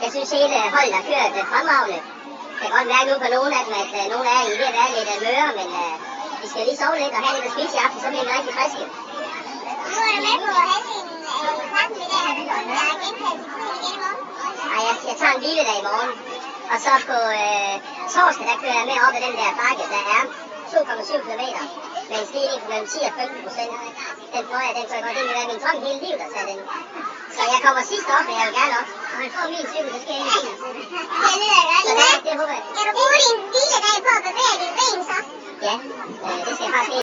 Jeg synes hele holdet har kørt fremragende. Jeg kan godt mærke nu på nogle af dem, at nogle af jer er ved at være lidt møre, men vi skal lige sove lidt og have lidt at spise i aften, så bliver vi rigtig friske. Nu er du med på halvdelen af koncerten i dag. Har du gentaget dit tur igen i morgen? Nej, jeg tager en hviledag i morgen. Og så på torsdag, der kører jeg med op ad den der bakke, der er 2,7 km. Med en stigning på mellem 10 og 15%. Den tror jeg godt, det vil være min drøm hele livet at tage den. Så jeg kommer sidst op, men jeg vil gerne op. Når man får min cykel, så skal jeg ind i bilen. Det lyder godt. Det håber jeg. Kan du bruge din hviledag på at bevæge dine ben så? Ja, det skal jeg faktisk